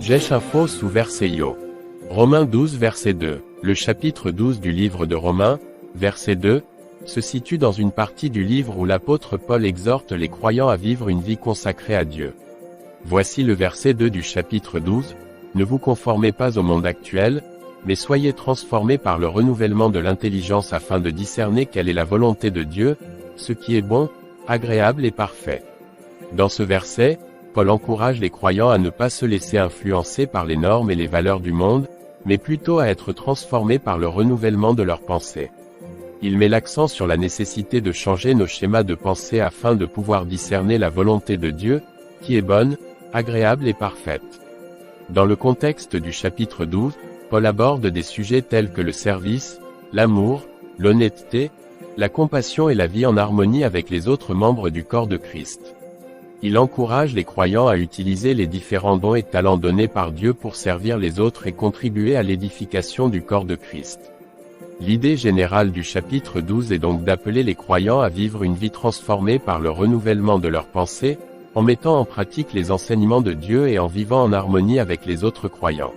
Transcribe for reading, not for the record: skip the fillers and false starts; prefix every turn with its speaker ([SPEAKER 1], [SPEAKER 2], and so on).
[SPEAKER 1] Jesh Info sous verset Yo. Romains 12 verset 2. Le chapitre 12 du livre de Romains, verset 2, se situe dans une partie du livre où l'apôtre Paul exhorte les croyants à vivre une vie consacrée à Dieu. Voici le verset 2 du chapitre 12. Ne vous conformez pas au monde actuel, mais soyez transformés par le renouvellement de l'intelligence afin de discerner quelle est la volonté de Dieu, ce qui est bon, agréable et parfait. Dans ce verset, Paul encourage les croyants à ne pas se laisser influencer par les normes et les valeurs du monde, mais plutôt à être transformés par le renouvellement de leurs pensées. Il met l'accent sur la nécessité de changer nos schémas de pensée afin de pouvoir discerner la volonté de Dieu, qui est bonne, agréable et parfaite. Dans le contexte du chapitre 12, Paul aborde des sujets tels que le service, l'amour, l'honnêteté, la compassion et la vie en harmonie avec les autres membres du corps de Christ. Il encourage les croyants à utiliser les différents dons et talents donnés par Dieu pour servir les autres et contribuer à l'édification du corps de Christ. L'idée générale du chapitre 12 est donc d'appeler les croyants à vivre une vie transformée par le renouvellement de leurs pensées, en mettant en pratique les enseignements de Dieu et en vivant en harmonie avec les autres croyants.